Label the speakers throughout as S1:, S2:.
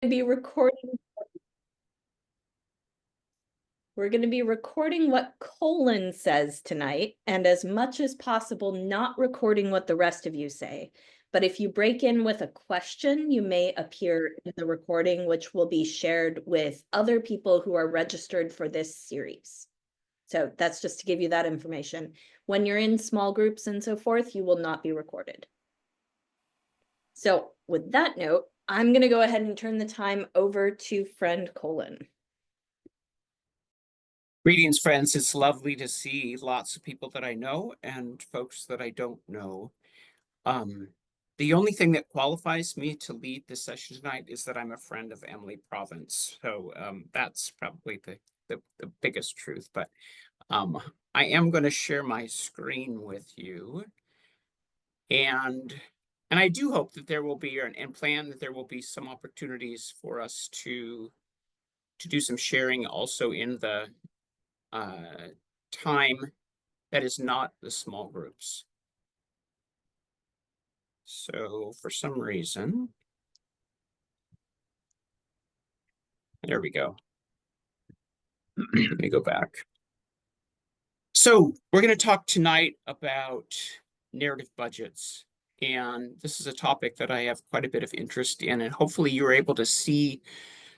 S1: Be recording. We're going to be recording what Colin says tonight, and as much as possible, not recording what the rest of you say. But if you break in with a question, you may appear in the recording, which will be shared with other people who are registered for this series. So that's just to give you that information. When you're in small groups and so forth, you will not be recorded. So with that note, I'm going to go ahead and turn the time over to friend Colin.
S2: Greetings, friends. It's lovely to see lots of people that I know and folks that I don't know. The only thing that qualifies me to lead this session tonight is that I'm a friend of Emily Province. So that's probably the biggest truth. But I am going to share my screen with you. And I do hope that there will be, and plan that there will be some opportunities for us to do some sharing also in the time that is not the small groups. So for some reason, there we go. Let me go back. So we're going to talk tonight about narrative budgets. And this is a topic that I have quite a bit of interest in, and hopefully you're able to see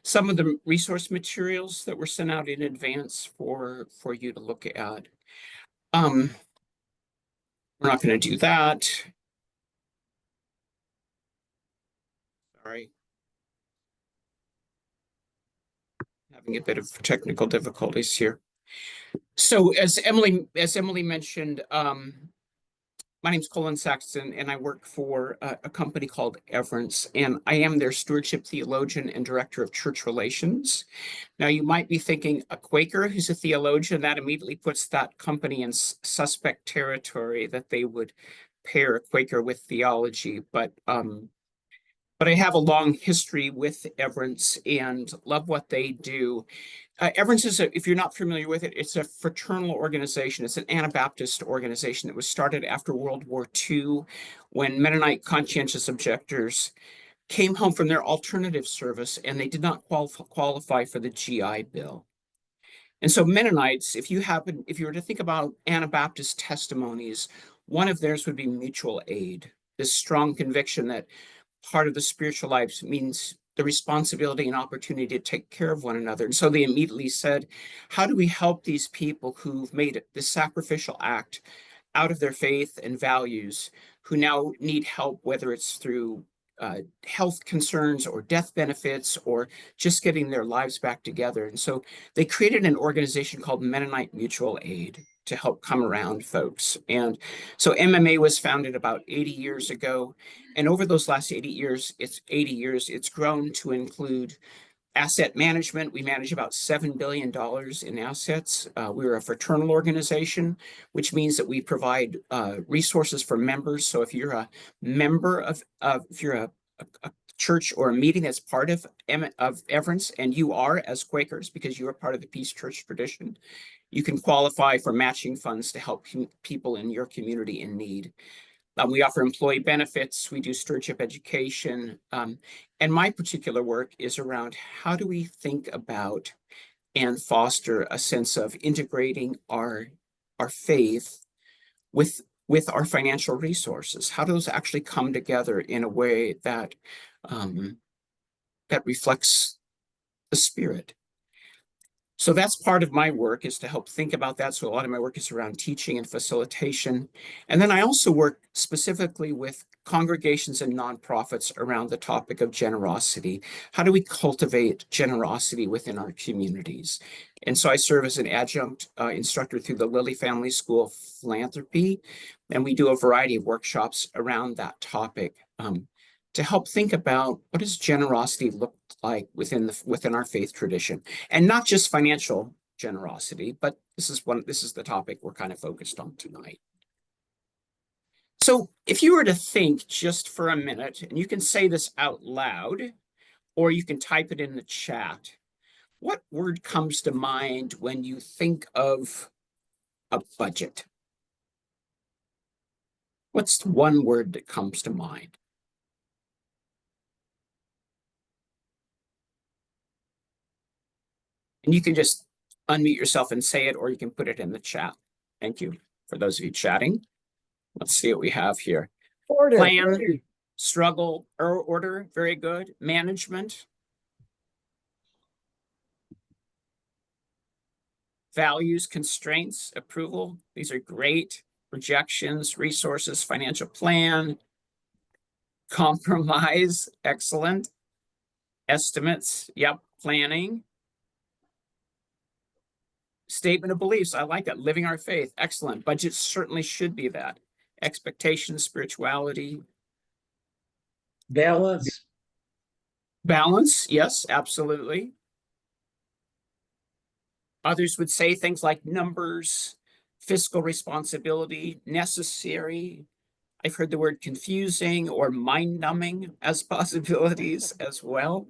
S2: some of the resource materials that were sent out in advance for you to look at. We're not going to do that. Sorry. Having a bit of technical difficulties here. So as Emily mentioned, my name's Colin Saxton, and I work for a company called Everence, and I am their stewardship theologian and director of church relations. Now, you might be thinking a Quaker who's a theologian, that immediately puts that company in suspect territory, that they would pair a Quaker with theology. But I have a long history with Everence and love what they do. Everence is, if you're not familiar with it, it's a fraternal organization. It's an Anabaptist organization that was started after World War II, when Mennonite conscientious objectors came home from their alternative service and they did not qualify for the GI Bill. And so Mennonites, if you were to think about Anabaptist testimonies, one of theirs would be mutual aid, this strong conviction that part of the spiritual life means the responsibility and opportunity to take care of one another. And so they immediately said, how do we help these people who've made this sacrificial act out of their faith and values, who now need help, whether it's through health concerns or death benefits or just getting their lives back together? And so they created an organization called Mennonite Mutual Aid to help come around folks. And so MMA was founded about 80 years ago. And over those last 80 years, it's grown to include asset management. We manage about $7 billion in assets. We're a fraternal organization, which means that we provide resources for members. So if you're a member if you're a church or a meeting that's part of Everence, and you are, as Quakers, because you are part of the Peace Church tradition, you can qualify for matching funds to help people in your community in need. We offer employee benefits, we do stewardship education, and my particular work is around how do we think about and foster a sense of integrating our faith with our financial resources. How do those actually come together in a way that that reflects the Spirit? So that's part of my work, is to help think about that. So a lot of my work is around teaching and facilitation. And then I also work specifically with congregations and nonprofits around the topic of generosity. How do we cultivate generosity within our communities? And so I serve as an adjunct instructor through the Lilly Family School of Philanthropy, and we do a variety of workshops around that topic. To help think about, what does generosity look like within our faith tradition, and not just financial generosity, but this is the topic we're kind of focused on tonight. So if you were to think just for a minute, and you can say this out loud, or you can type it in the chat, what word comes to mind when you think of a budget? What's one word that comes to mind? And you can just unmute yourself and say it, or you can put it in the chat. Thank you for those of you chatting. Let's see what we have here.
S3: Order.
S2: Plan, struggle, order, very good. Management. Values, constraints, approval. These are great. Projections, resources, financial plan. Compromise, excellent. Estimates, yep. Planning. Statement of beliefs, I like it. Living our faith, excellent. Budget certainly should be that. Expectations, spirituality.
S3: Balance.
S2: Balance, yes, absolutely. Others would say things like numbers, fiscal responsibility, necessary. I've heard the word confusing or mind numbing as possibilities as well.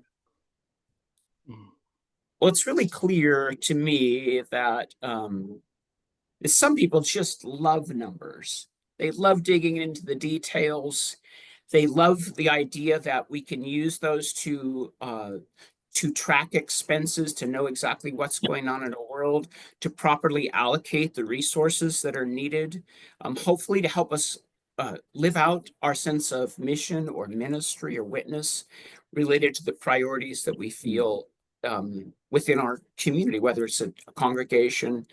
S2: Well, it's really clear to me that some people just love numbers. They love digging into the details. They love the idea that we can use those to track expenses, to know exactly what's going on in the world, to properly allocate the resources that are needed, hopefully to help us live out our sense of mission or ministry or witness related to the priorities that we feel within our community, whether it's a congregation,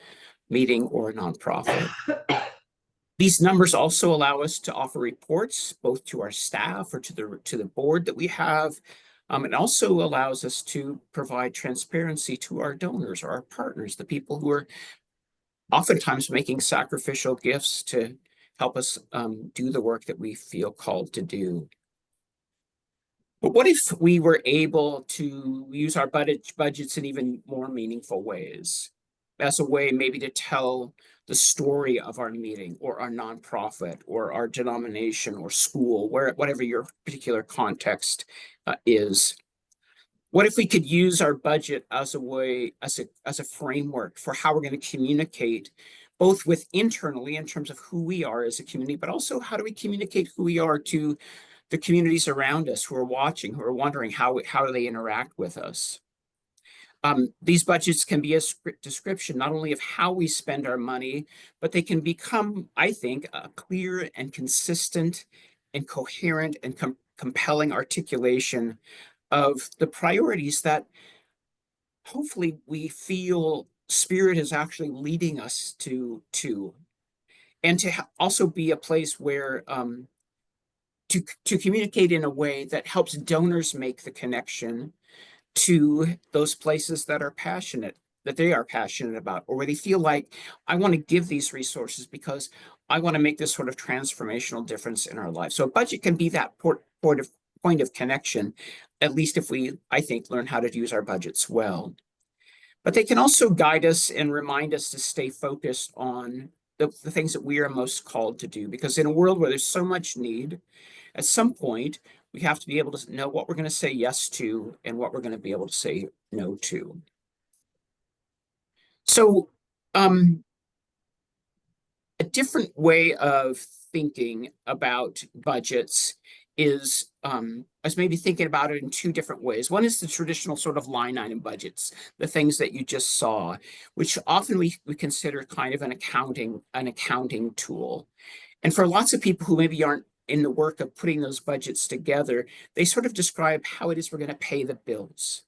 S2: meeting, or a nonprofit. These numbers also allow us to offer reports both to our staff or to the board that we have. It also allows us to provide transparency to our donors or our partners, the people who are oftentimes making sacrificial gifts to help us do the work that we feel called to do. But what if we were able to use our budgets in even more meaningful ways? As a way maybe to tell the story of our meeting or our nonprofit or our denomination or school, whatever your particular context is. What if we could use our budget as a way, as a framework for how we're going to communicate both with internally in terms of who we are as a community, but also how do we communicate who we are to the communities around us who are watching, who are wondering how do they interact with us. These budgets can be a description not only of how we spend our money, but they can become, I think, a clear and consistent and coherent and compelling articulation of the priorities that hopefully we feel Spirit is actually leading us to, and to also be a place where to communicate in a way that helps donors make the connection to those places that they are passionate about, or where they feel like, I want to give these resources because I want to make this sort of transformational difference in our lives. So a budget can be that point of connection, at least if we, I think, learn how to use our budgets well. But they can also guide us and remind us to stay focused on the things that we are most called to do, because in a world where there's so much need, at some point, we have to be able to know what we're going to say yes to and what we're going to be able to say no to. So a different way of thinking about budgets is I was maybe thinking about it in two different ways. One is the traditional sort of line item budgets, the things that you just saw, which often we consider kind of an accounting tool. And for lots of people who maybe aren't in the work of putting those budgets together, they sort of describe how it is we're going to pay the bills,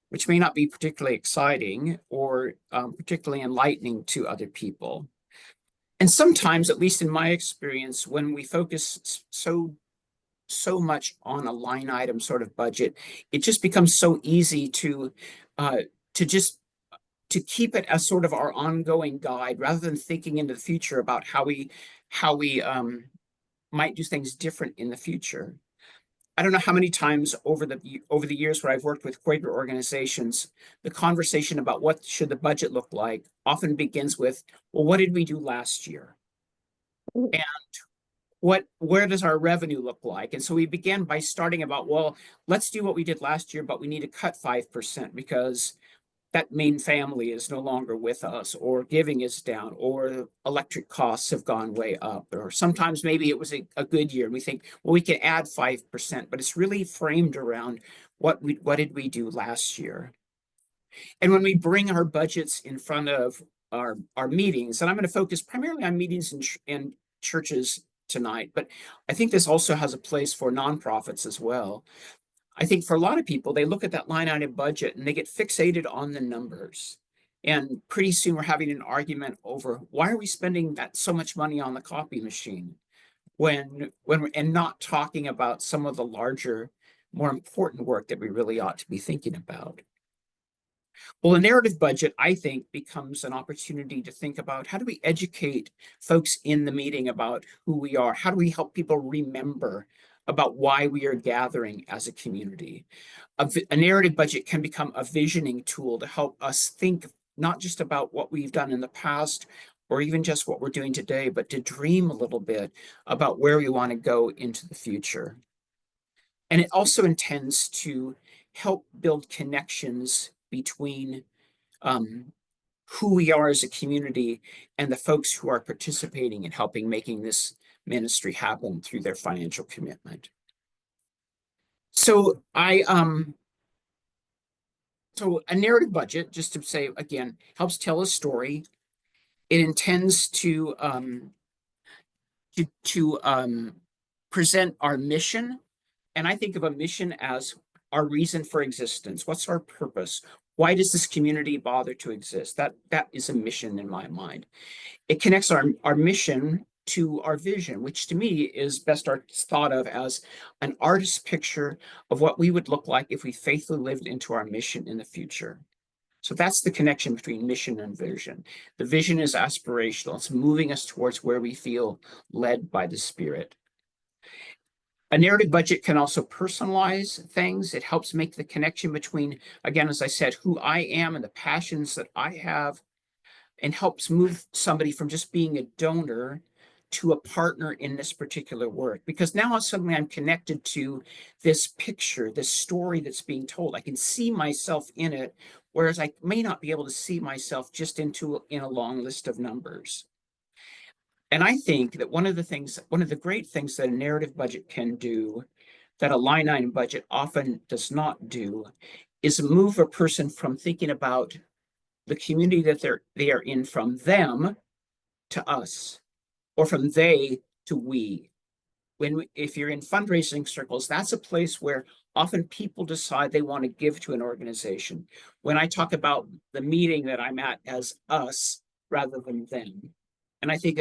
S2: which may not be particularly exciting or particularly enlightening to other people. And sometimes, at least in my experience, when we focus so much on a line item sort of budget, it just becomes so easy to keep it as sort of our ongoing guide, rather than thinking into the future about how we might do things different in the future. I don't know how many times over the years where I've worked with Quaker organizations, the conversation about what should the budget look like often begins with, well, what did we do last year? And where does our revenue look like? And so we began by starting about, well, let's do what we did last year, but we need to cut 5% because that main family is no longer with us, or giving is down, or electric costs have gone way up, or sometimes maybe it was a good year and we think, well, we can add 5%, but it's really framed around what did we do last year. And when we bring our budgets in front of our meetings, and I'm going to focus primarily on meetings in churches tonight, but I think this also has a place for nonprofits as well. I think for a lot of people, they look at that line item budget and they get fixated on the numbers. And pretty soon we're having an argument over why are we spending that so much money on the copy machine and not talking about some of the larger, more important work that we really ought to be thinking about. Well, a narrative budget, I think, becomes an opportunity to think about how do we educate folks in the meeting about who we are? How do we help people remember about why we are gathering as a community? A narrative budget can become a visioning tool to help us think not just about what we've done in the past or even just what we're doing today, but to dream a little bit about where we want to go into the future. And it also intends to help build connections between who we are as a community and the folks who are participating in helping making this ministry happen through their financial commitment. So so a narrative budget, just to say again, helps tell a story. It intends to present our mission. And I think of a mission as our reason for existence. What's our purpose? Why does this community bother to exist? That is a mission in my mind. It connects our mission to our vision, which to me is best thought of as an artist's picture of what we would look like if we faithfully lived into our mission in the future. So that's the connection between mission and vision. The vision is aspirational. It's moving us towards where we feel led by the Spirit. A narrative budget can also personalize things. It helps make the connection between, again, as I said, who I am and the passions that I have, and helps move somebody from just being a donor to a partner in this particular work. Because now suddenly I'm connected to this picture, this story that's being told. I can see myself in it, whereas I may not be able to see myself just in a long list of numbers. And I think that one of the great things that a narrative budget can do that a line item budget often does not do is move a person from thinking about the community that they are in from them to us, or from they to we. If you're in fundraising circles, that's a place where often people decide they want to give to an organization. When I talk about the meeting that I'm at as us rather than them. And I think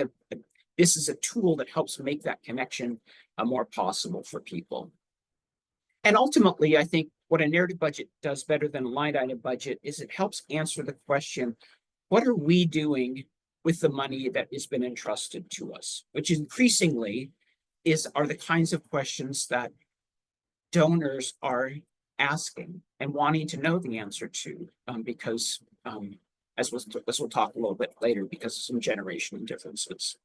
S2: this is a tool that helps make that connection more possible for people. And ultimately, I think what a narrative budget does better than a line item budget is it helps answer the question, what are we doing with the money that has been entrusted to us? Which increasingly are the kinds of questions that donors are asking and wanting to know the answer to, because as we'll talk a little bit later, because of some generational differences.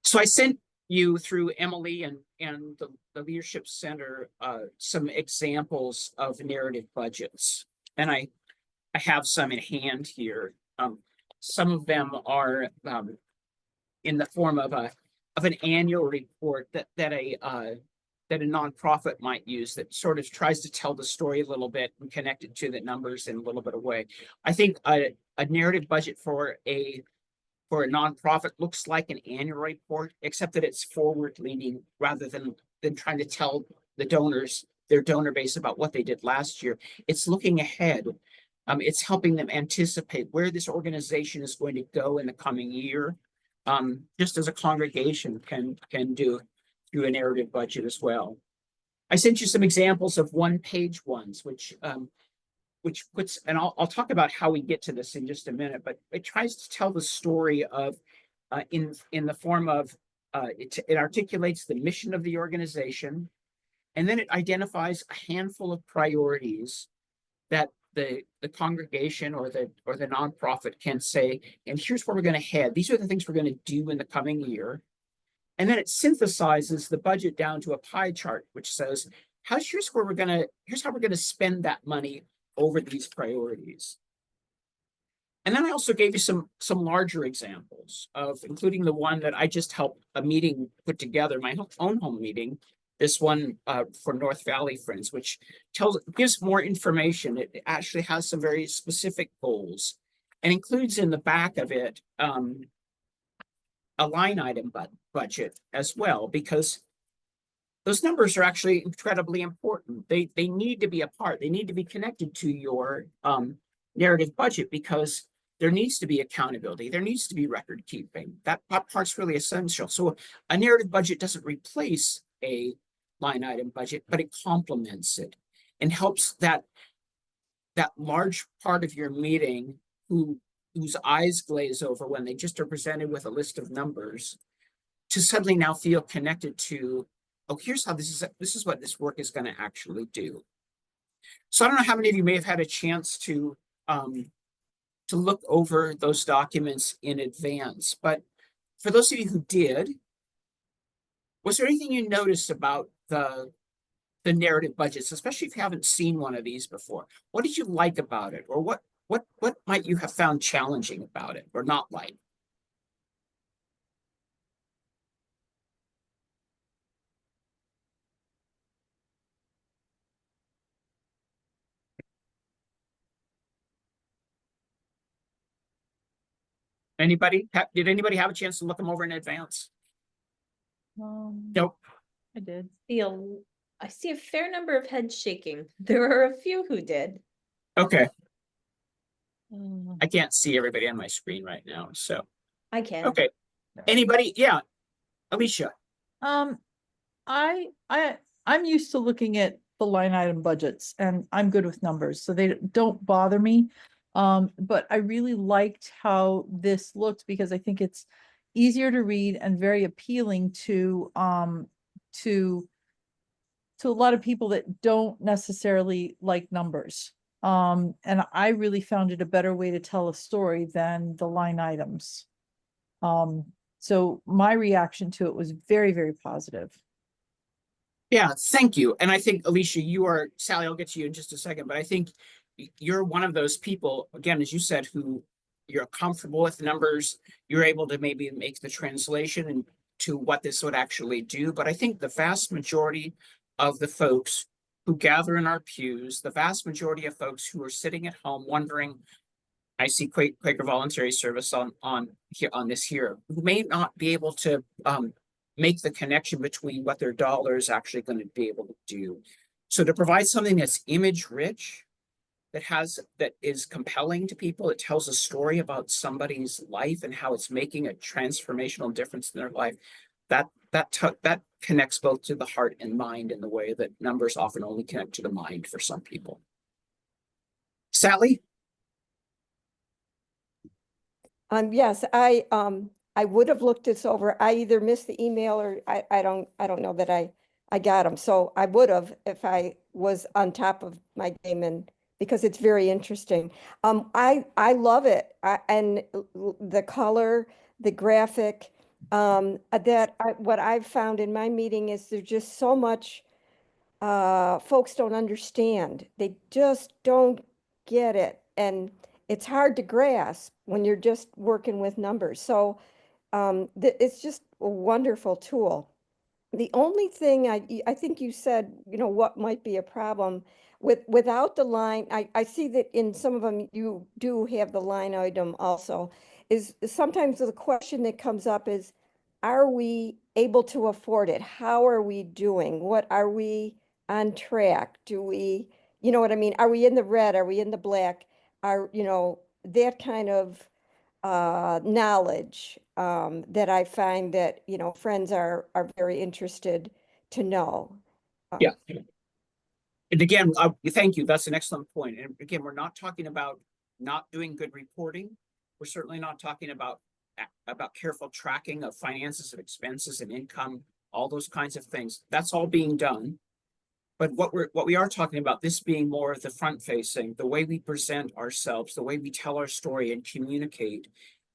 S2: So I sent you through Emily and the Leadership Center some examples of narrative budgets, and I have some in hand here. Some of them are in the form of an annual report that a nonprofit might use that sort of tries to tell the story a little bit and connect it to the numbers in a little bit of way. I think a narrative budget for a nonprofit looks like an annual report, except that it's forward leaning rather than trying to tell the donors, their donor base, about what they did last year. It's looking ahead. It's helping them anticipate where this organization is going to go in the coming year, just as a congregation can do through a narrative budget as well. I sent you some examples of one-page ones, which puts, and I'll talk about how we get to this in just a minute, but it tries to tell the story of, in the form of, it articulates the mission of the organization, and then it identifies a handful of priorities that the congregation or the nonprofit can say, and here's where we're going to head. These are the things we're going to do in the coming year. And then it synthesizes the budget down to a pie chart, which says, here's how we're going to spend that money over these priorities. And then I also gave you some larger examples of, including the one that I just helped a meeting put together, my own home meeting, this one for North Valley Friends, which gives more information. It actually has some very specific goals and includes in the back of it a line item budget as well, because those numbers are actually incredibly important. They need to be a part. They need to be connected to your narrative budget, because there needs to be accountability. There needs to be record keeping. That part's really essential. So a narrative budget doesn't replace a line item budget, but it complements it and helps that large part of your meeting whose eyes glaze over when they just are presented with a list of numbers to suddenly now feel connected to, oh, here's how this is what this work is going to actually do. So I don't know how many of you may have had a chance to look over those documents in advance, but for those of you who did, was there anything you noticed about the narrative budgets, especially if you haven't seen one of these before? What did you like about it, or what might you have found challenging about it or not like? Anybody? Did anybody have a chance to look them over in advance? Nope.
S3: I did.
S1: I see a fair number of heads shaking. There are a few who did.
S2: Okay.
S3: Mm.
S2: I can't see everybody on my screen right now, so.
S1: I can.
S2: Okay. Anybody? Yeah. Alicia.
S3: I'm used to looking at the line item budgets, and I'm good with numbers, so they don't bother me. But I really liked how this looked, because I think it's easier to read and very appealing to a lot of people that don't necessarily like numbers. And I really found it a better way to tell a story than the line items. So my reaction to it was very, very positive.
S2: Yeah, thank you. And I think, Alicia, Sally, I'll get to you in just a second, but I think you're one of those people, again, as you said, who you're comfortable with numbers. You're able to maybe make the translation to what this would actually do. But I think the vast majority of the folks who gather in our pews, the vast majority of folks who are sitting at home wondering, I see Quaker Voluntary Service on this here, who may not be able to make the connection between what their dollar is actually going to be able to do. So to provide something that's image rich, that is compelling to people, it tells a story about somebody's life and how it's making a transformational difference in their life, that connects both to the heart and mind in the way that numbers often only connect to the mind for some people. Sally?
S4: Yes, I would have looked this over. I either missed the email or I don't know that I got them. So I would have if I was on top of my game, and because it's very interesting. I love it. And the color, the graphic, what I've found in my meeting is there's just so much folks don't understand. They just don't get it. And it's hard to grasp when you're just working with numbers. So it's just a wonderful tool. The only thing I think you said, what might be a problem without the line, I see that in some of them you do have the line item also, is sometimes the question that comes up is, are we able to afford it? How are we doing? What are we on track? Do we, you know what I mean? Are we in the red? Are we in the black? That kind of knowledge that I find that, friends are very interested to know.
S2: Yeah. And again, thank you. That's an excellent point. And again, we're not talking about not doing good reporting. We're certainly not talking about careful tracking of finances, of expenses and income, all those kinds of things. That's all being done. But what we are talking about, this being more of the front facing, the way we present ourselves, the way we tell our story and communicate,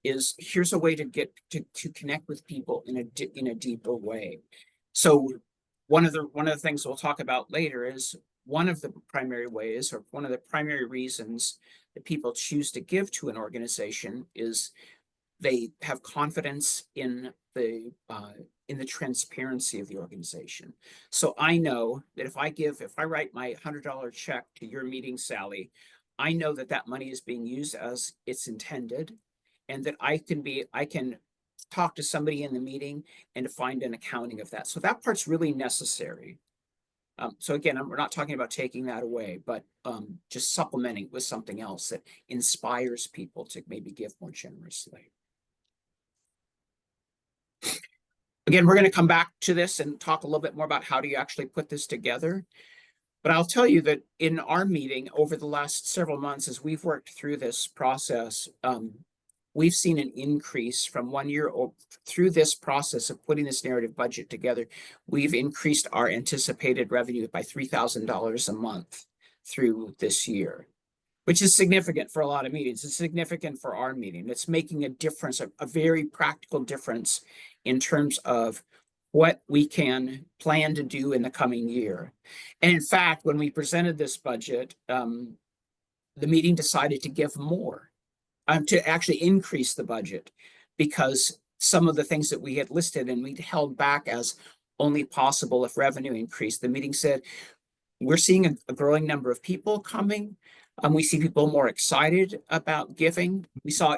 S2: is here's a way to get to connect with people in a deeper way. So one of the things we'll talk about later is one of the primary ways, or one of the primary reasons that people choose to give to an organization is they have confidence in the in the transparency of the organization. So I know that if I write my $100 check to your meeting, Sally, I know that that money is being used as it's intended, and that I can talk to somebody in the meeting and find an accounting of that. So that part's really necessary. So again, we're not talking about taking that away, but just supplementing with something else that inspires people to maybe give more generously. Again, we're going to come back to this and talk a little bit more about how do you actually put this together. But I'll tell you that in our meeting over the last several months, as we've worked through this process, we've seen an increase from 1 year through this process of putting this narrative budget together. We've increased our anticipated revenue by $3,000 a month through this year, which is significant for a lot of meetings. It's significant for our meeting. It's making a difference, a very practical difference in terms of what we can plan to do in the coming year. And in fact, when we presented this budget, the meeting decided to give more, to actually increase the budget, because some of the things that we had listed and we'd held back as only possible if revenue increased. The meeting said, we're seeing a growing number of people coming. We see people more excited about giving. We saw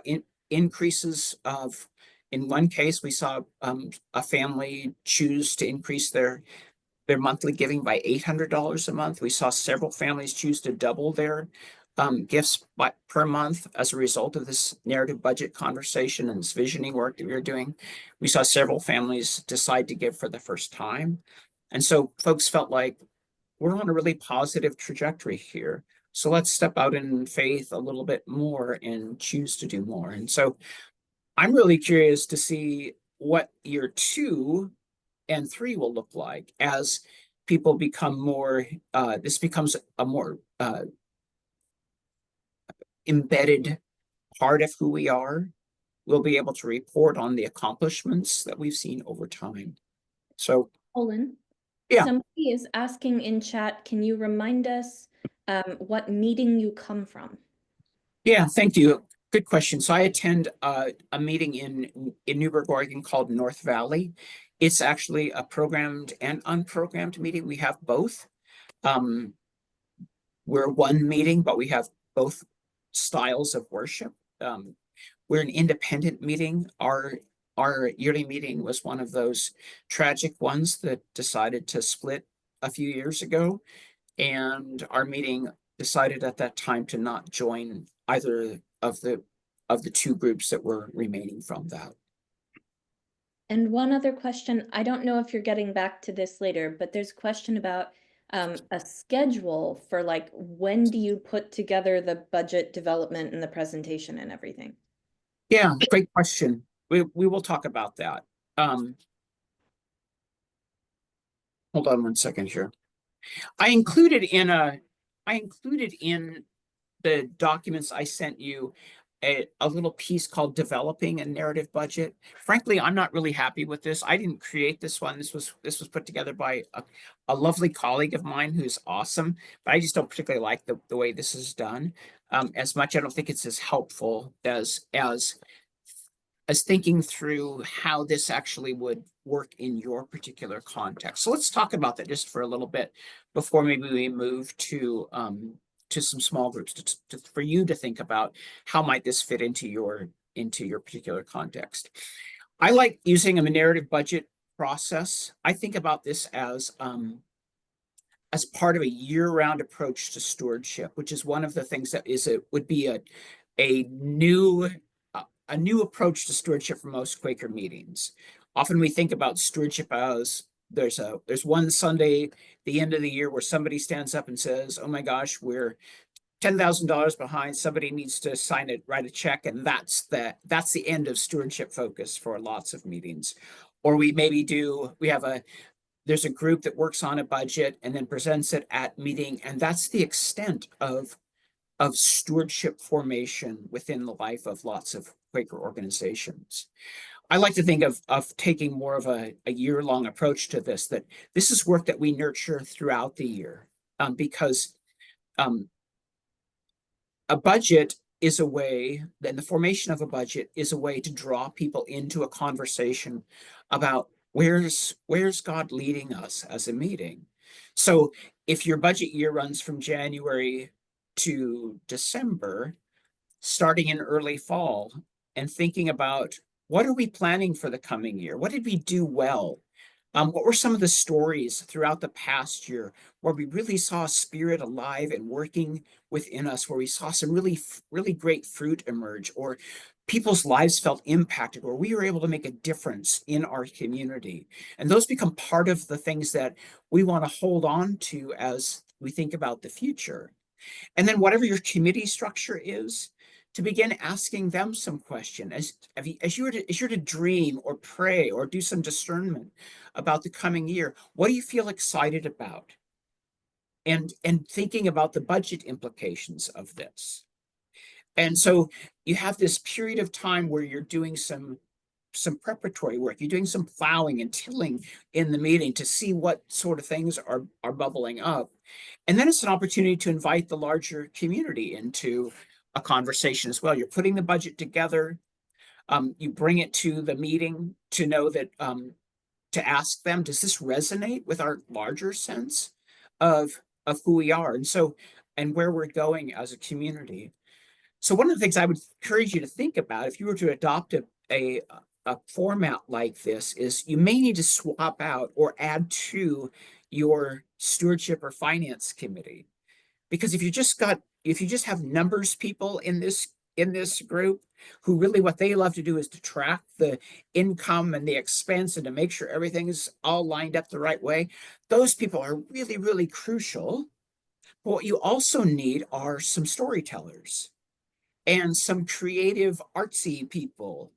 S2: increases of, in one case, we saw a family choose to increase their monthly giving by $800 a month. We saw several families choose to double their gifts per month as a result of this narrative budget conversation and this visioning work that we were doing. We saw several families decide to give for the first time. And so folks felt like we're on a really positive trajectory here. So let's step out in faith a little bit more and choose to do more. And so I'm really curious to see what year 2 and 3 will look like as people become more, this becomes a more embedded part of who we are. We'll be able to report on the accomplishments that we've seen over time. So,
S1: Colin,
S2: yeah.
S1: somebody is asking in chat, can you remind us what meeting you come from?
S2: Yeah, thank you. Good question. So I attend a meeting in Newburgh, Oregon called North Valley. It's actually a programmed and unprogrammed meeting. We have both. We're one meeting, but we have both styles of worship. We're an independent meeting. Our yearly meeting was one of those tragic ones that decided to split a few years ago. And our meeting decided at that time to not join either of the two groups that were remaining from that.
S1: And one other question, I don't know if you're getting back to this later, but there's a question about a schedule for like, when do you put together the budget development and the presentation and everything?
S2: Yeah, great question. We will talk about that. Hold on one second here. I included in the documents I sent you a little piece called Developing a Narrative Budget. Frankly, I'm not really happy with this. I didn't create this one. This was put together by a lovely colleague of mine who's awesome, but I just don't particularly like the way this is done. As much, I don't think it's as helpful as thinking through how this actually would work in your particular context. So let's talk about that just for a little bit before maybe we move to some small groups for you to think about how might this fit into your particular context. I like using a narrative budget process. I think about this as part of a year-round approach to stewardship, which is one of the things that would be a new approach to stewardship for most Quaker meetings. Often we think about stewardship as there's one Sunday, the end of the year, where somebody stands up and says, "Oh my gosh, we're $10,000 behind. Somebody needs to write a check," and that's the end of stewardship focus for lots of meetings. Or there's a group that works on a budget and then presents it at meeting, and that's the extent of stewardship formation within the life of lots of Quaker organizations. I like to think of taking more of a year-long approach to this, that this is work that we nurture throughout the year, because a budget is a way, then the formation of a budget is a way to draw people into a conversation about where's God leading us as a meeting. So if your budget year runs from January to December, starting in early fall and thinking about what are we planning for the coming year? What did we do well? What were some of the stories throughout the past year where we really saw spirit alive and working within us, where we saw some really great fruit emerge, or people's lives felt impacted, or we were able to make a difference in our community? And those become part of the things that we want to hold on to as we think about the future. And then whatever your committee structure is, to begin asking them some question as you were to dream or pray or do some discernment about the coming year. What do you feel excited about? And thinking about the budget implications of this. And so you have this period of time where you're doing some preparatory work. You're doing some plowing and tilling in the meeting to see what sort of things are bubbling up. And then it's an opportunity to invite the larger community into a conversation as well. You're putting the budget together. You bring it to the meeting to know that, to ask them, does this resonate with our larger sense of who we are? And where we're going as a community. So one of the things I would encourage you to think about if you were to adopt a format like this is you may need to swap out or add to your stewardship or finance committee. Because if you just have numbers people in this group who really what they love to do is to track the income and the expense and to make sure everything's all lined up the right way, those people are really, really crucial. But what you also need are some storytellers and some creative artsy people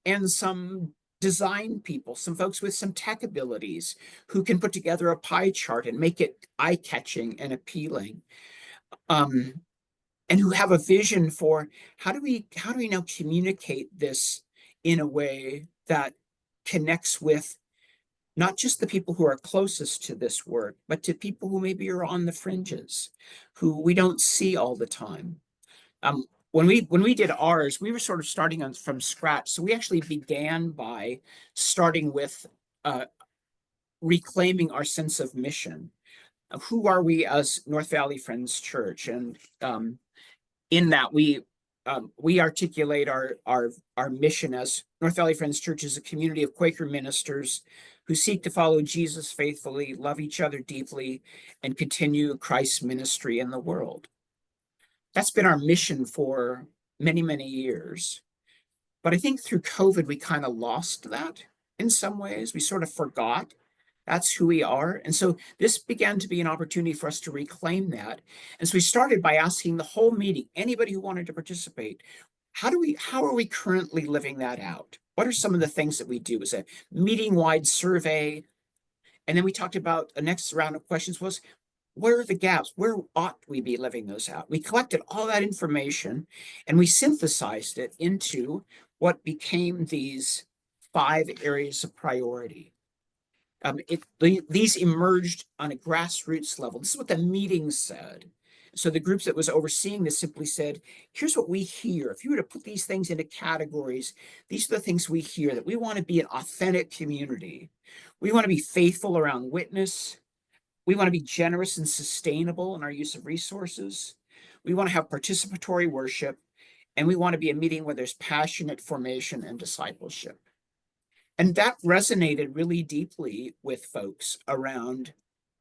S2: and some design people, some folks with some tech abilities who can put together a pie chart and make it eye-catching and appealing. And who have a vision for how do we now communicate this in a way that connects with not just the people who are closest to this work, but to people who maybe are on the fringes, who we don't see all the time. When we did ours, we were sort of starting from scratch. So we actually began by starting with reclaiming our sense of mission. Who are we as North Valley Friends Church? And in that we articulate our mission as North Valley Friends Church is a community of Quaker ministers who seek to follow Jesus faithfully, love each other deeply, and continue Christ's ministry in the world. That's been our mission for many, many years. But I think through COVID, we kind of lost that in some ways. We sort of forgot that's who we are. And so this began to be an opportunity for us to reclaim that. And so we started by asking the whole meeting, anybody who wanted to participate, how are we currently living that out? What are some of the things that we do? It was a meeting-wide survey. And then we talked about the next round of questions was, where are the gaps? Where ought we be living those out? We collected all that information and we synthesized it into what became these 5 areas of priority. These emerged on a grassroots level. This is what the meeting said. So the groups that was overseeing this simply said, here's what we hear. If you were to put these things into categories, these are the things we hear, that we want to be an authentic community. We want to be faithful around witness. We want to be generous and sustainable in our use of resources. We want to have participatory worship, and we want to be a meeting where there's passionate formation and discipleship. And that resonated really deeply with folks around,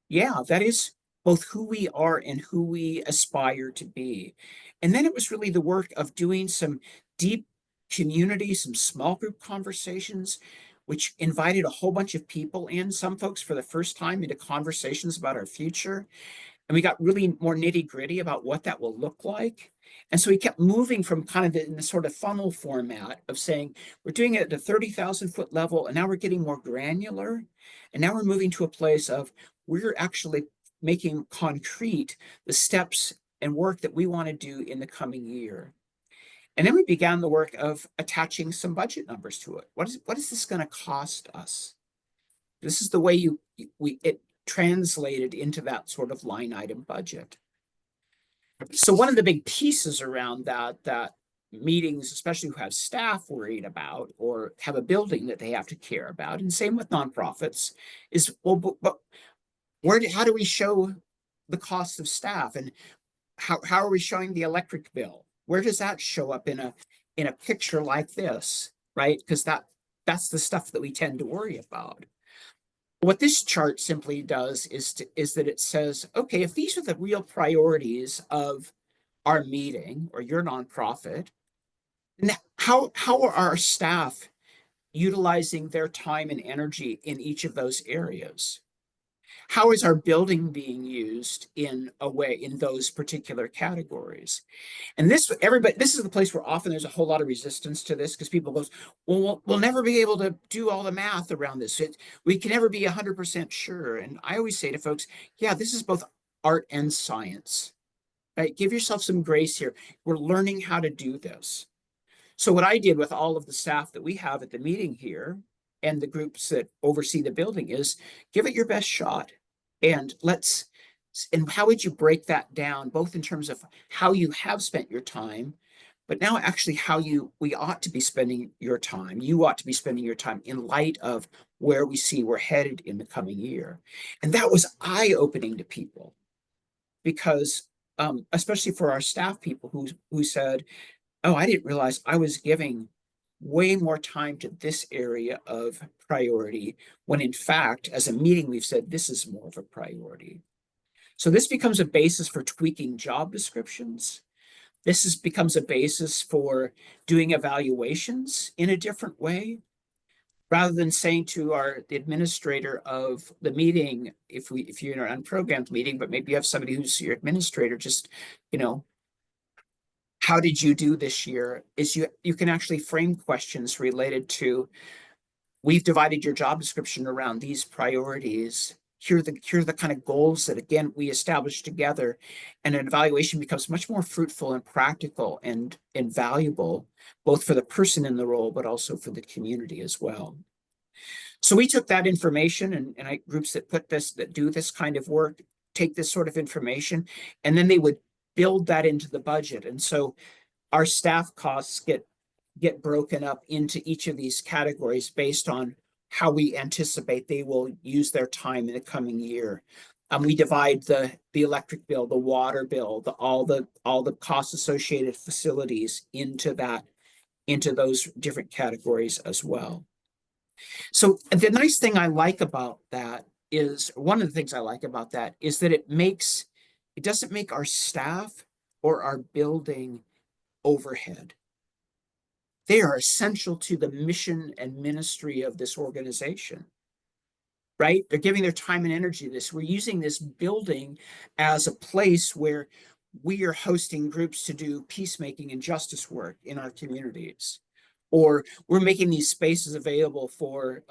S2: yeah, that is both who we are and who we aspire to be. And then it was really the work of doing some deep community, some small group conversations, which invited a whole bunch of people in, some folks for the first time, into conversations about our future. And we got really more nitty gritty about what that will look like. And so we kept moving from kind of in the sort of funnel format of saying, we're doing it at the 30,000 foot level, and now we're getting more granular. And now we're moving to a place of we're actually making concrete the steps and work that we want to do in the coming year. And then we began the work of attaching some budget numbers to it. What is this going to cost us? This is the way it translated into that sort of line item budget. So one of the big pieces around that meetings, especially who have staff worried about or have a building that they have to care about, and same with nonprofits, is well, but how do we show the cost of staff, and how are we showing the electric bill? Where does that show up in a picture like this, right? Because that's the stuff that we tend to worry about. What this chart simply does is that it says, okay, if these are the real priorities of our meeting or your nonprofit, then how are our staff utilizing their time and energy in each of those areas? How is our building being used in a way in those particular categories? And this is the place where often there's a whole lot of resistance to this, because people goes, well, we'll never be able to do all the math around this. We can never be 100% sure. And I always say to folks, yeah, this is both art and science, right? Give yourself some grace here. We're learning how to do this. So what I did with all of the staff that we have at the meeting here and the groups that oversee the building is give it your best shot. And how would you break that down, both in terms of how you have spent your time, but now actually we ought to be spending your time. You ought to be spending your time in light of where we see we're headed in the coming year. And that was eye-opening to people, because especially for our staff people who said, oh, I didn't realize I was giving way more time to this area of priority, when in fact, as a meeting, we've said this is more of a priority. So this becomes a basis for tweaking job descriptions. Becomes a basis for doing evaluations in a different way, rather than saying to the administrator of the meeting, if you're in an unprogrammed meeting, but maybe you have somebody who's your administrator, just, how did you do this year? Is you can actually frame questions related to, we've divided your job description around these priorities. Here are the kind of goals that, again, we established together, and an evaluation becomes much more fruitful and practical and valuable, both for the person in the role, but also for the community as well. So we took that information, and groups that do this kind of work take this sort of information, and then they would build that into the budget. And so our staff costs get broken up into each of these categories based on how we anticipate they will use their time in the coming year. We divide the electric bill, the water bill, all the costs associated facilities into those different categories as well. So the nice thing I like about that is, one of the things I like about that is that it doesn't make our staff or our building overhead. They are essential to the mission and ministry of this organization, right? They're giving their time and energy to this. We're using this building as a place where we are hosting groups to do peacemaking and justice work in our communities, or we're making these spaces available for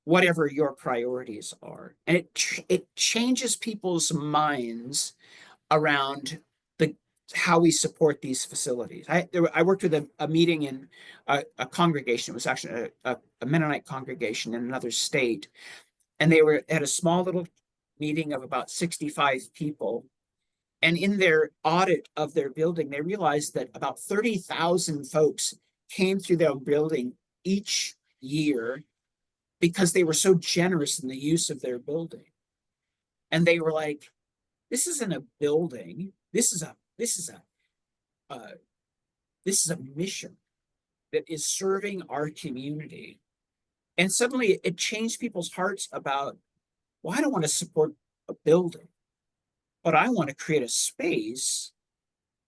S2: whatever your priorities are. And it changes people's minds around how we support these facilities. I worked with a meeting in a congregation. It was actually a Mennonite congregation in another state. And they were at a small little meeting of about 65 people. And in their audit of their building, they realized that about 30,000 folks came through their building each year because they were so generous in the use of their building. And they were like, this isn't a building. This is a mission that is serving our community. And suddenly it changed people's hearts about, well, I don't want to support a building, but I want to create a space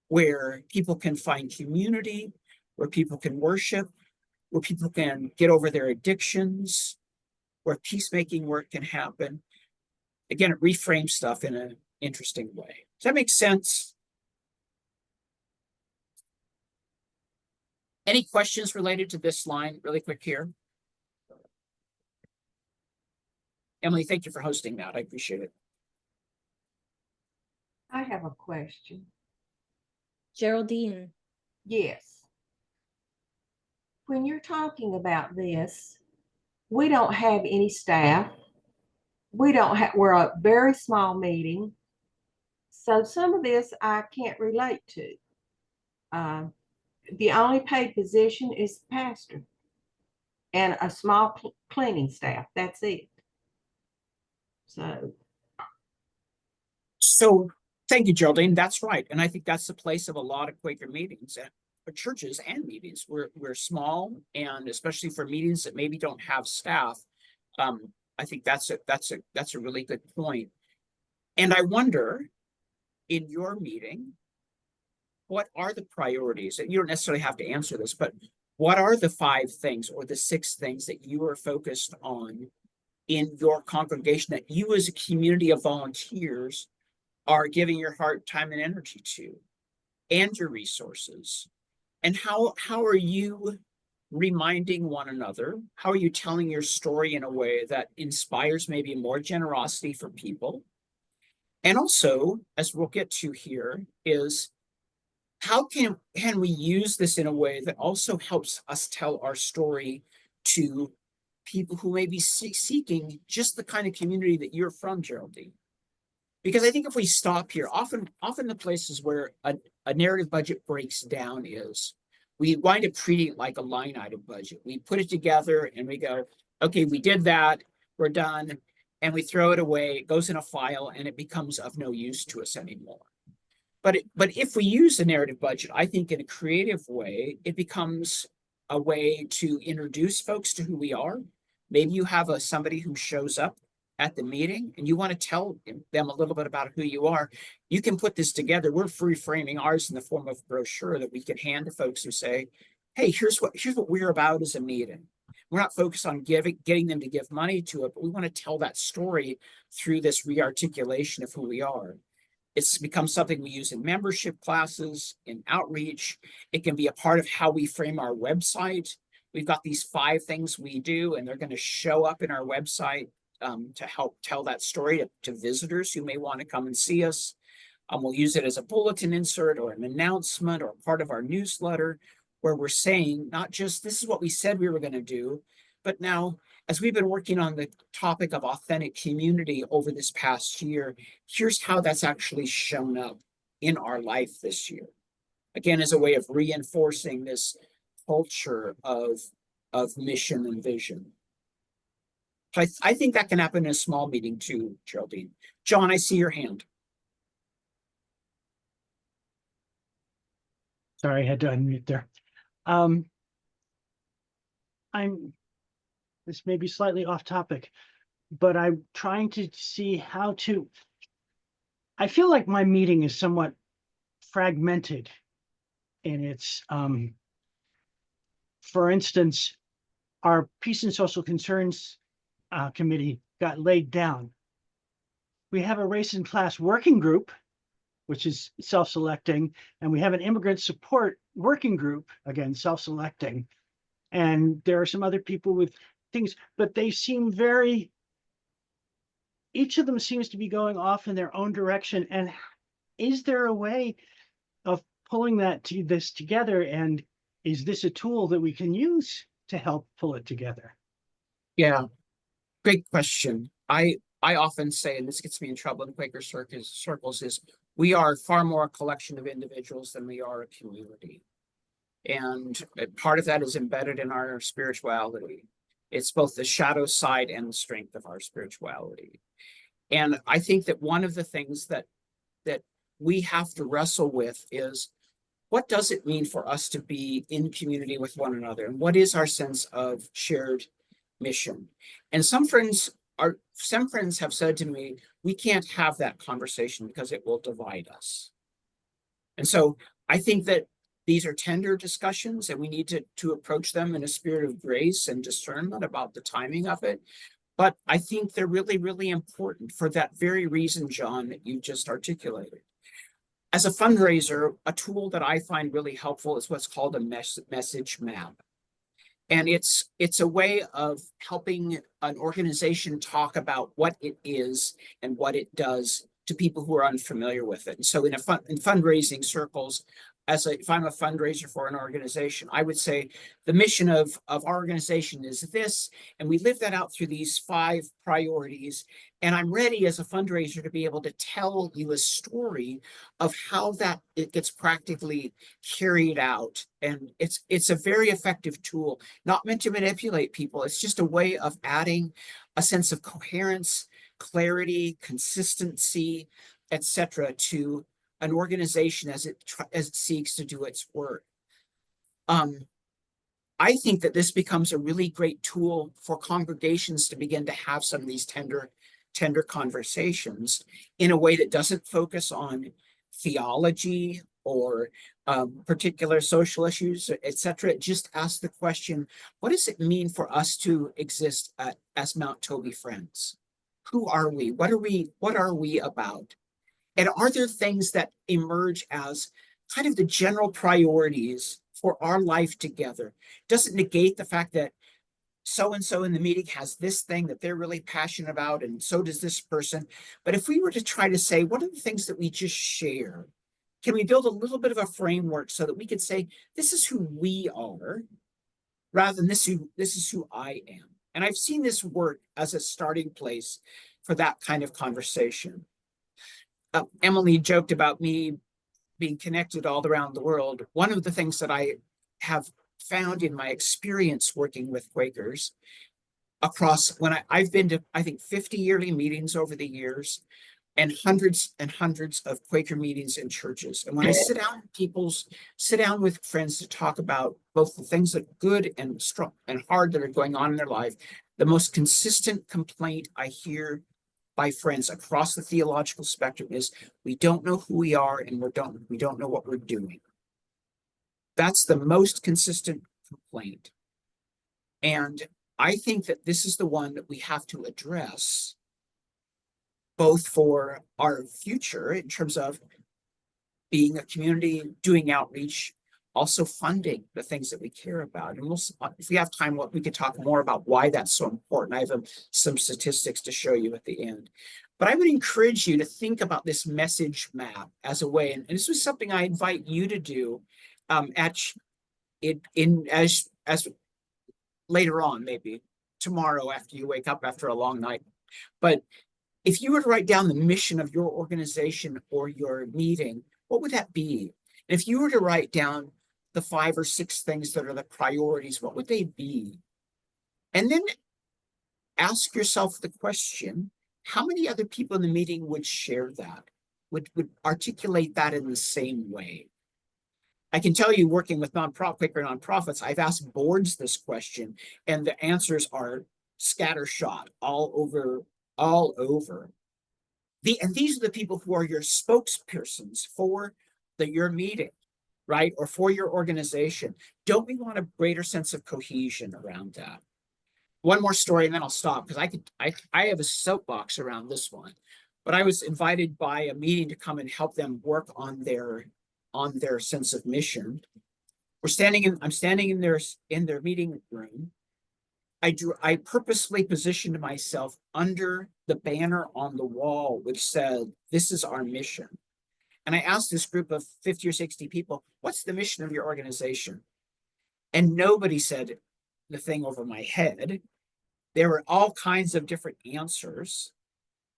S2: where people can find community, where people can worship, where people can get over their addictions, where peacemaking work can happen. Again, it reframes stuff in an interesting way. Does that make sense? Any questions related to this line really quick here? Emily, thank you for hosting that. I appreciate it.
S5: I have a question.
S1: Geraldine.
S5: Yes. When you're talking about this, we don't have any staff. We're a very small meeting. So some of this I can't relate to. The only paid position is pastor and a small cleaning staff. That's it.
S2: So thank you, Geraldine. That's right. And I think that's the place of a lot of Quaker meetings and churches and meetings. We're small, and especially for meetings that maybe don't have staff. I think that's a really good point. And I wonder, in your meeting, what are the priorities? And you don't necessarily have to answer this, but what are the 5 things or the 6 things that you are focused on in your congregation that you as a community of volunteers are giving your heart, time, and energy to, and your resources? And how are you reminding one another? How are you telling your story in a way that inspires maybe more generosity for people? And also, as we'll get to here, is how can we use this in a way that also helps us tell our story to people who may be seeking just the kind of community that you're from, Geraldine? Because I think if we stop here, often the places where a narrative budget breaks down is we wind up treating it like a line item budget. We put it together and we go, okay, we did that, we're done, and we throw it away, it goes in a file, and it becomes of no use to us anymore. But if we use the narrative budget, I think in a creative way, it becomes a way to introduce folks to who we are. Maybe you have somebody who shows up at the meeting and you want to tell them a little bit about who you are. You can put this together. We're reframing ours in the form of a brochure that we can hand to folks who say, hey, here's what we're about as a meeting. We're not focused on getting them to give money to it, but we want to tell that story through this rearticulation of who we are. It's become something we use in membership classes, in outreach. It can be a part of how we frame our website. We've got these 5 things we do, and they're going to show up in our website to help tell that story to visitors who may want to come and see us. We'll use it as a bulletin insert or an announcement or part of our newsletter, where we're saying not just this is what we said we were going to do, but now, as we've been working on the topic of authentic community over this past year, here's how that's actually shown up in our life this year. Again, as a way of reinforcing this culture of mission and vision. I think that can happen in a small meeting too, Geraldine. John, I see your hand.
S6: Sorry, I had to unmute there. This may be slightly off topic, but I'm trying to see how to, I feel like my meeting is somewhat fragmented in its, for instance, our Peace and Social Concerns committee got laid down. We have a race and class working group, which is self-selecting, and we have an immigrant support working group, again, self-selecting. And there are some other people with things, but they seem each of them seems to be going off in their own direction. And is there a way of pulling this together? And is this a tool that we can use to help pull it together?
S2: Yeah, great question. I often say, and this gets me in trouble in Quaker circles, is we are far more a collection of individuals than we are a community. And part of that is embedded in our spirituality. It's both the shadow side and the strength of our spirituality. And I think that one of the things that we have to wrestle with is, what does it mean for us to be in community with one another? And what is our sense of shared mission? And some friends have said to me, we can't have that conversation because it will divide us. And so I think that these are tender discussions, and we need to approach them in a spirit of grace and discernment about the timing of it. But I think they're really, really important for that very reason, John, that you just articulated. As a fundraiser, a tool that I find really helpful is what's called a message map. And it's a way of helping an organization talk about what it is and what it does to people who are unfamiliar with it. And so in fundraising circles, if I'm a fundraiser for an organization, I would say the mission of our organization is this, and we live that out through these 5 priorities. And I'm ready as a fundraiser to be able to tell you a story of how that it gets practically carried out. And it's a very effective tool, not meant to manipulate people. It's just a way of adding a sense of coherence, clarity, consistency, etc., to an organization as it seeks to do its work. I think that this becomes a really great tool for congregations to begin to have some of these tender conversations in a way that doesn't focus on theology or particular social issues, etc. Just ask the question, what does it mean for us to exist as Mount Toby Friends? Who are we? What are we about? And are there things that emerge as kind of the general priorities for our life together? Doesn't negate the fact that so-and-so in the meeting has this thing that they're really passionate about, and so does this person. But if we were to try to say, what are the things that we just share? Can we build a little bit of a framework so that we could say, this is who we are, rather than this is who I am? And I've seen this work as a starting place for that kind of conversation. Emily joked about me being connected all around the world. One of the things that I have found in my experience working with Quakers across, when I've been to, I think, 50 yearly meetings over the years, and hundreds of Quaker meetings in churches. And when I sit down with friends to talk about both the things that are good and strong and hard that are going on in their life, the most consistent complaint I hear by friends across the theological spectrum is, we don't know who we are, and we don't know what we're doing. That's the most consistent complaint. And I think that this is the one that we have to address, both for our future in terms of being a community, doing outreach, also funding the things that we care about. And if we have time, we could talk more about why that's so important. I have some statistics to show you at the end. But I would encourage you to think about this message map as a way, and this was something I invite you to do as later on, maybe tomorrow after you wake up after a long night. But if you were to write down the mission of your organization or your meeting, what would that be? And if you were to write down the 5 or 6 things that are the priorities, what would they be? And then ask yourself the question, how many other people in the meeting would share that, would articulate that in the same way? I can tell you, working with Quaker nonprofits, I've asked boards this question, and the answers are scattershot all over. And these are the people who are your spokespersons for your meeting, right? Or for your organization. Don't we want a greater sense of cohesion around that? One more story and then I'll stop, because I have a soapbox around this one. But I was invited by a meeting to come and help them work on their sense of mission. I'm standing in their meeting room. I purposely positioned myself under the banner on the wall, which said, "This is our mission." And I asked this group of 50 or 60 people, "What's the mission of your organization?" And nobody said the thing over my head. There were all kinds of different answers.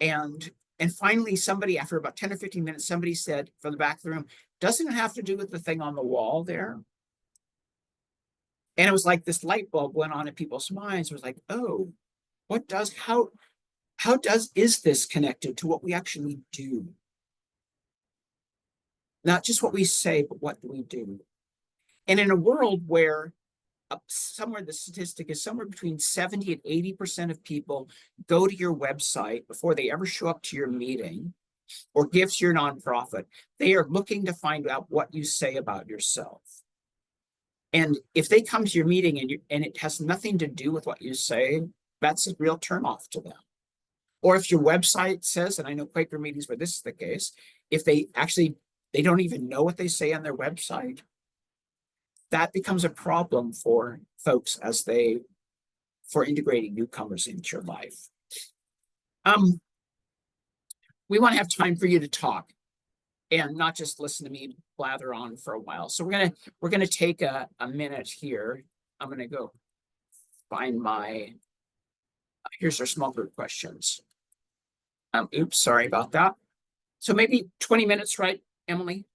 S2: And finally, somebody, after about 10 or 15 minutes, somebody said from the back of the room, "Doesn't it have to do with the thing on the wall there?" And it was like this light bulb went on in people's minds. It was like, oh, is this connected to what we actually do? Not just what we say, but what do we do? And in a world where somewhere the statistic is somewhere between 70 and 80% of people go to your website before they ever show up to your meeting or give to your nonprofit, they are looking to find out what you say about yourself. And if they come to your meeting and it has nothing to do with what you say, that's a real turnoff to them. Or if your website says, and I know Quaker meetings where this is the case, if they don't even know what they say on their website, that becomes a problem for folks for integrating newcomers into your life. We want to have time for you to talk. and not just listen to me blather on for a while. So we're gonna take a minute here. I'm gonna go find my, here's our small group questions. Oops, sorry about that. So maybe 20 minutes, right, Emily?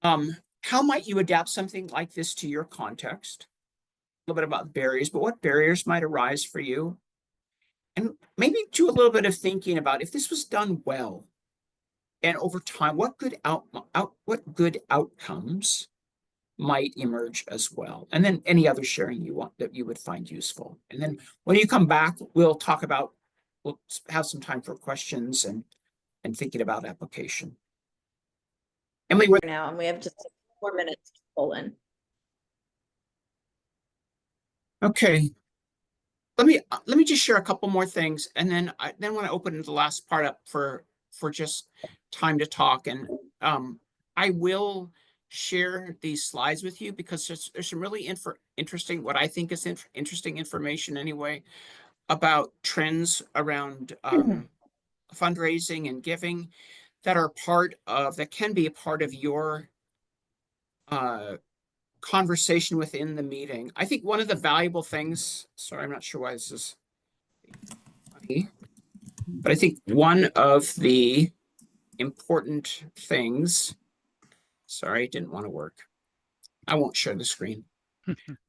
S2: How might you adapt something like this to your context? A little bit about barriers, but what barriers might arise for you? And maybe do a little bit of thinking about if this was done well and over time, what good outcomes might emerge as well. And then any other sharing you want that you would find useful. And then when you come back, we'll have some time for questions and thinking about application. Emily, what?
S1: Now, and we have just 4 minutes to pull in.
S2: Okay. Let me just share a couple more things, and then I want to open the last part up for just time to talk. And I will share these slides with you because there's some really interesting, what I think is interesting information anyway, about trends around fundraising and giving that can be a part of your conversation within the meeting. I think one of the valuable things, sorry, I'm not sure why this is funny, but I think one of the important things, sorry, it didn't want to work. I won't share the screen.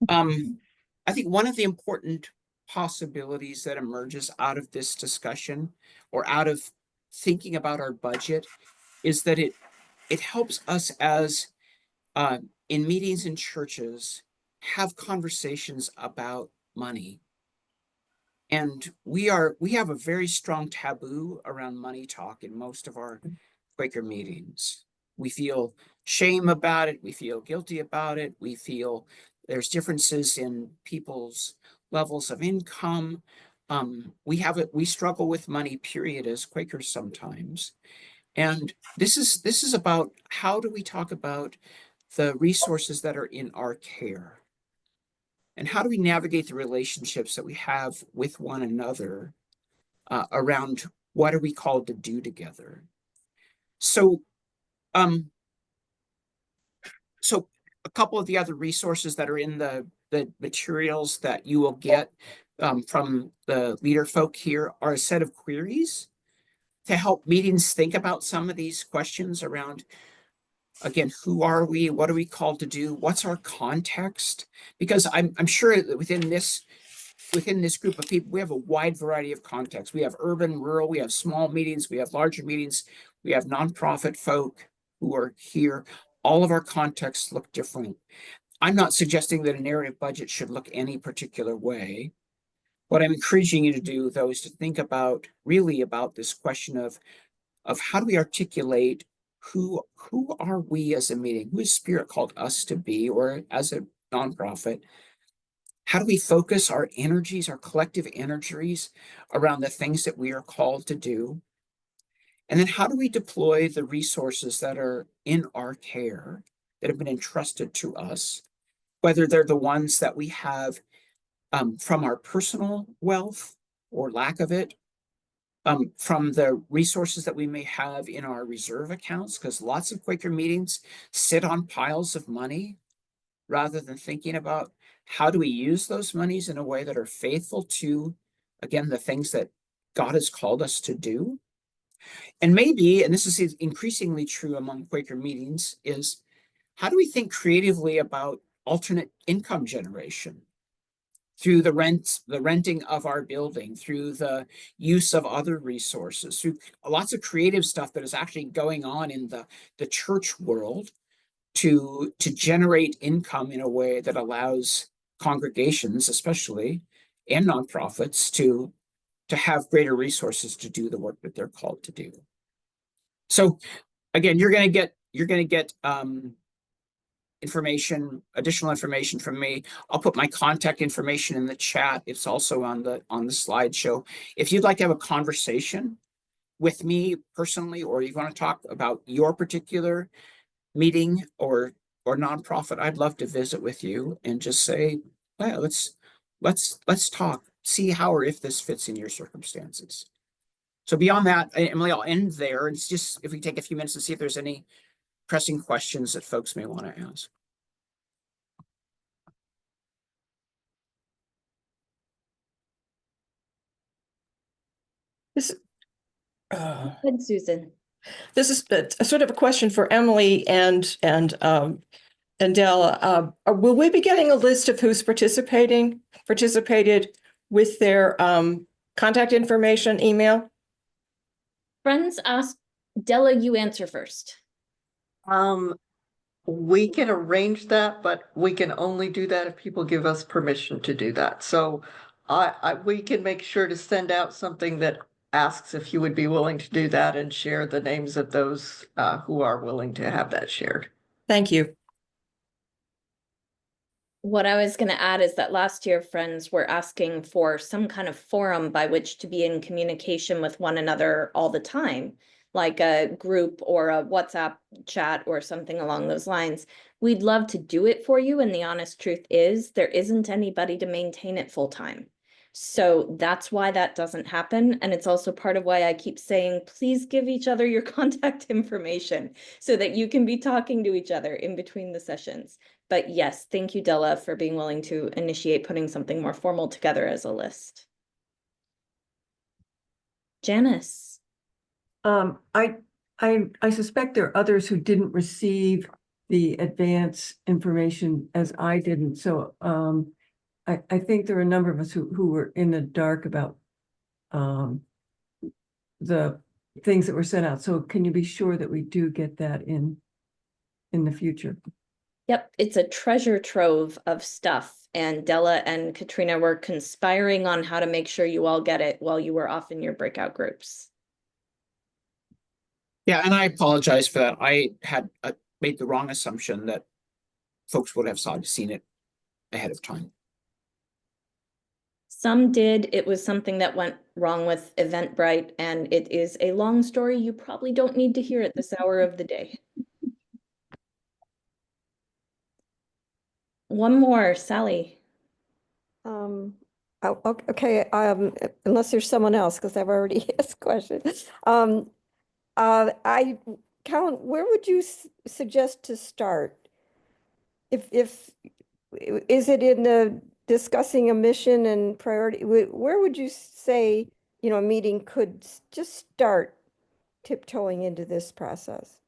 S2: I think one of the important possibilities that emerges out of this discussion or out of thinking about our budget is that it helps us as in meetings in churches have conversations about money. And we have a very strong taboo around money talk in most of our Quaker meetings. We feel shame about it. We feel guilty about it. We feel there's differences in people's levels of income. We struggle with money, period, as Quakers sometimes. And this is about how do we talk about the resources that are in our care? And how do we navigate the relationships that we have with one another around what are we called to do together? So, so a couple of the other resources that are in the materials that you will get from the leader folk here are a set of queries to help meetings think about some of these questions around, again, who are we? What are we called to do? What's our context? Because I'm sure that within this group of people, we have a wide variety of contexts. We have urban, rural, we have small meetings, we have larger meetings, we have nonprofit folk who are here. All of our contexts look different. I'm not suggesting that a narrative budget should look any particular way. What I'm encouraging you to do, though, is to think about this question of how do we articulate who are we as a meeting? Who is Spirit called us to be, or as a nonprofit? How do we focus our energies, our collective energies around the things that we are called to do? And then how do we deploy the resources that are in our care that have been entrusted to us, whether they're the ones that we have from our personal wealth or lack of it, from the resources that we may have in our reserve accounts, because lots of Quaker meetings sit on piles of money rather than thinking about how do we use those monies in a way that are faithful to, again, the things that God has called us to do. And maybe, and this is increasingly true among Quaker meetings, is how do we think creatively about alternate income generation? Through the renting of our building, through the use of other resources, through lots of creative stuff that is actually going on in the church world to generate income in a way that allows congregations, especially, and nonprofits to have greater resources to do the work that they're called to do. So again, you're going to get additional information from me. I'll put my contact information in the chat. It's also on the slideshow. If you'd like to have a conversation with me personally, or you want to talk about your particular meeting or nonprofit, I'd love to visit with you and just say, well, let's talk, see how or if this fits in your circumstances. So beyond that, Emily, I'll end there. It's just if we take a few minutes to see if there's any pressing questions that folks may want to ask.
S7: This,
S1: Good, Susan.
S7: this is a sort of a question for Emily and Della. Will we be getting a list of who's participated with their contact information, email?
S1: Friends ask, Della, you answer first.
S8: We can arrange that, but we can only do that if people give us permission to do that. So we can make sure to send out something that asks if you would be willing to do that and share the names of those who are willing to have that shared.
S7: Thank you.
S1: What I was going to add is that last year, friends were asking for some kind of forum by which to be in communication with one another all the time, like a group or a WhatsApp chat or something along those lines. We'd love to do it for you. And the honest truth is there isn't anybody to maintain it full time. So that's why that doesn't happen. And it's also part of why I keep saying, please give each other your contact information so that you can be talking to each other in between the sessions. But yes, thank you, Della, for being willing to initiate putting something more formal together as a list. Janice.
S9: I suspect there are others who didn't receive the advance information as I didn't. So I think there are a number of us who were in the dark about the things that were sent out. So can you be sure that we do get that in the future?
S1: Yep, it's a treasure trove of stuff. And Della and Katrina were conspiring on how to make sure you all get it while you were off in your breakout groups.
S2: Yeah, and I apologize for that. I had made the wrong assumption that folks would have seen it ahead of time.
S1: Some did. It was something that went wrong with Eventbrite, and it is a long story. You probably don't need to hear it this hour of the day. One more, Sally.
S4: Okay, unless there's someone else, because I've already asked questions. Colin, where would you suggest to start? If is it in the discussing a mission and priority? Where would you say, a meeting could just start tiptoeing into this process?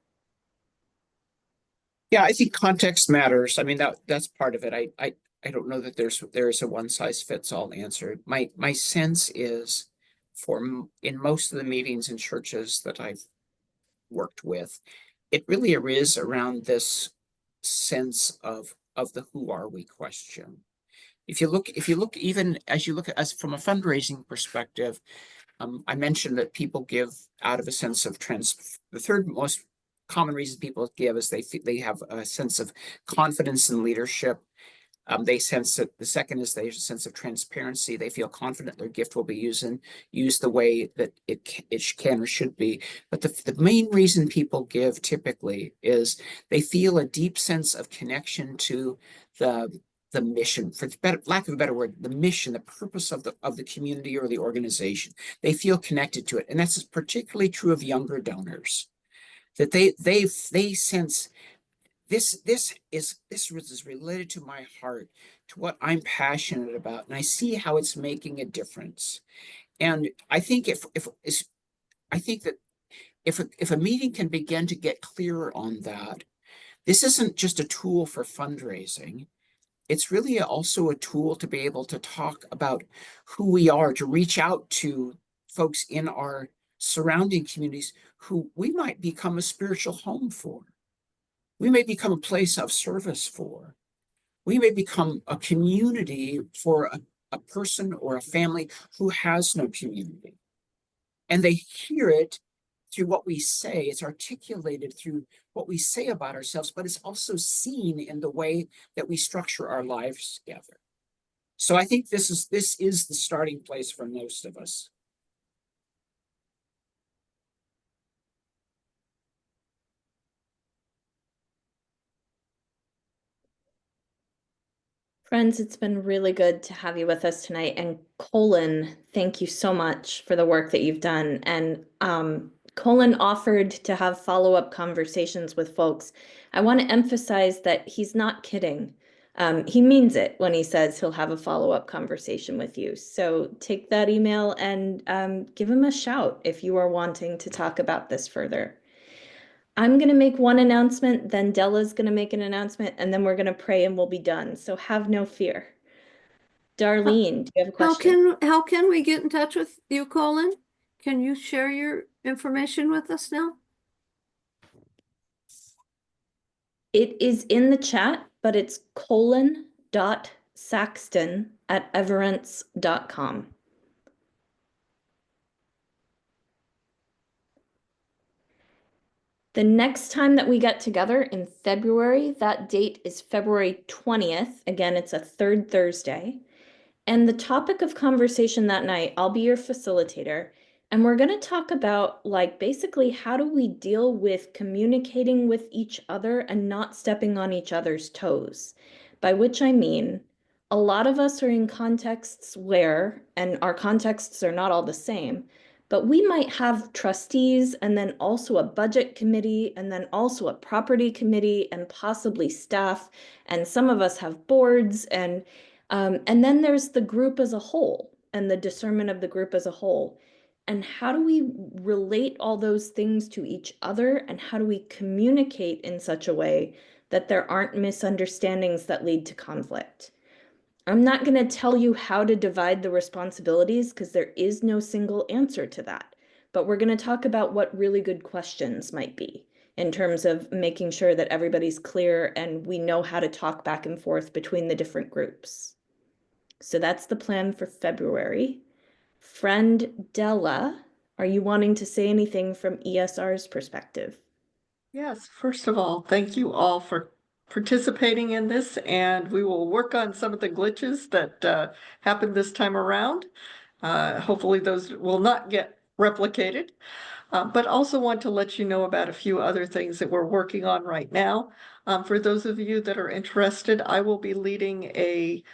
S2: Yeah, I think context matters. I mean, that's part of it. I don't know that there is a one size fits all answer. My sense is in most of the meetings in churches that I've worked with, it really is around this sense of the who are we question. If you look even as you look at us from a fundraising perspective, I mentioned that people give out of a sense of the third most common reason people give is they have a sense of confidence in leadership. They sense that the second is they have a sense of transparency. They feel confident their gift will be used the way that it can or should be. But the main reason people give typically is they feel a deep sense of connection to the mission, for lack of a better word, the mission, the purpose of the community or the organization. They feel connected to it, and that's particularly true of younger donors. That they sense this is related to my heart, to what I'm passionate about, and I see how it's making a difference. And I think if a meeting can begin to get clearer on that, this isn't just a tool for fundraising. It's really also a tool to be able to talk about who we are, to reach out to folks in our surrounding communities who we might become a spiritual home for. We may become a place of service for. We may become a community for a person or a family who has no community. And they hear it through what we say. It's articulated through what we say about ourselves, but it's also seen in the way that we structure our lives together. So I think this is the starting place for most of us.
S1: Friends, it's been really good to have you with us tonight. And Colin, thank you so much for the work that you've done. And Colin offered to have follow-up conversations with folks. I want to emphasize that he's not kidding. He means it when he says he'll have a follow-up conversation with you. So take that email and give him a shout if you are wanting to talk about this further. I'm going to make one announcement, then Della's going to make an announcement, and then we're going to pray and we'll be done. So have no fear. Darlene, do you have a question?
S10: How can we get in touch with you, Colin? Can you share your information with us now?
S1: It is in the chat, but it's colin.saxton@everence.com. The next time that we get together in February, that date is February 20th. Again, it's a third Thursday. And the topic of conversation that night, I'll be your facilitator. And we're going to talk about, like, basically how do we deal with communicating with each other and not stepping on each other's toes? By which I mean, a lot of us are in contexts where, and our contexts are not all the same, but we might have trustees and then also a budget committee and then also a property committee and possibly staff. And some of us have boards and then there's the group as a whole and the discernment of the group as a whole. And how do we relate all those things to each other? And how do we communicate in such a way that there aren't misunderstandings that lead to conflict? I'm not going to tell you how to divide the responsibilities because there is no single answer to that. But we're going to talk about what really good questions might be in terms of making sure that everybody's clear and we know how to talk back and forth between the different groups. So that's the plan for February. Friend Della, are you wanting to say anything from ESR's perspective?
S8: Yes, first of all, thank you all for participating in this, and we will work on some of the glitches that happened this time around. Hopefully those will not get replicated, but also want to let you know about a few other things that we're working on right now. For those of you that are interested, I will be leading a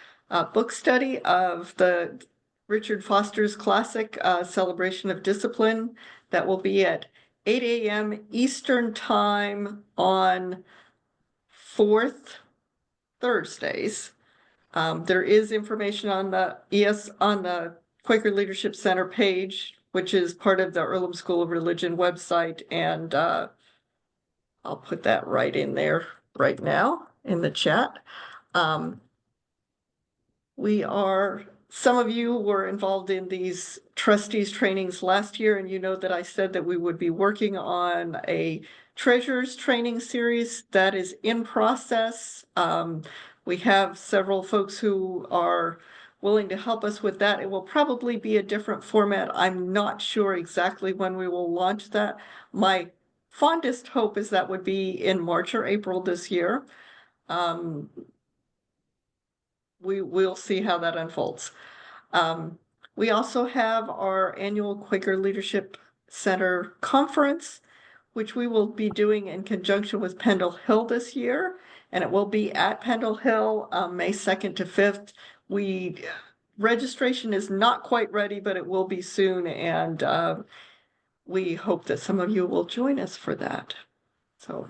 S8: book study of the Richard Foster's classic Celebration of Discipline that will be at 8 a.m. Eastern Time on fourth Thursdays. There is information on the Quaker Leadership Center page, which is part of the Earlham School of Religion website, and I'll put that right in there right now in the chat. Some of you were involved in these trustees trainings last year, and you know that I said that we would be working on a treasurers training series that is in process. We have several folks who are willing to help us with that. It will probably be a different format. I'm not sure exactly when we will launch that. My fondest hope is that would be in March or April this year. We'll see how that unfolds. We also have our annual Quaker Leadership Center conference, which we will be doing in conjunction with Pendle Hill this year, and it will be at Pendle Hill, May 2nd to 5th. Registration is not quite ready, but it will be soon, and we hope that some of you will join us for that. So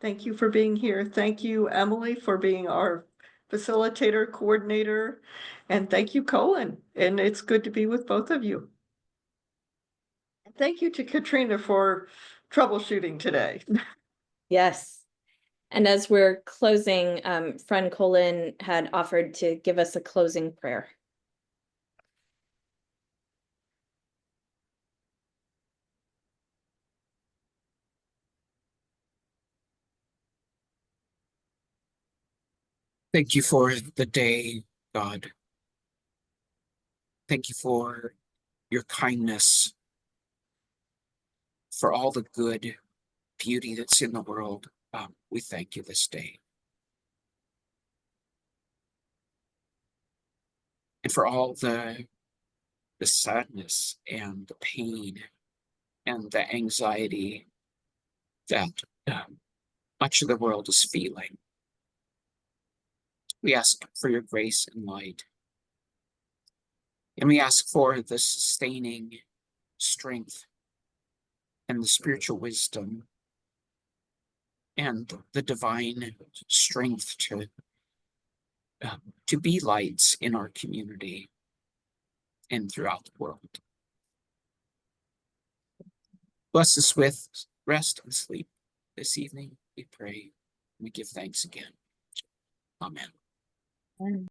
S8: thank you for being here. Thank you, Emily, for being our facilitator, coordinator, and thank you, Colin. And it's good to be with both of you. And thank you to Katrina for troubleshooting today.
S1: Yes. And as we're closing, friend Colin had offered to give us a closing prayer.
S2: Thank you for the day, God. Thank you for your kindness, for all the good beauty that's in the world. We thank you this day. And for all the sadness and the pain and the anxiety that much of the world is feeling. We ask for your grace and light. And we ask for the sustaining strength and the spiritual wisdom and the divine strength to be lights in our community and throughout the world. Bless us with rest and sleep this evening, we pray. We give thanks again. Amen.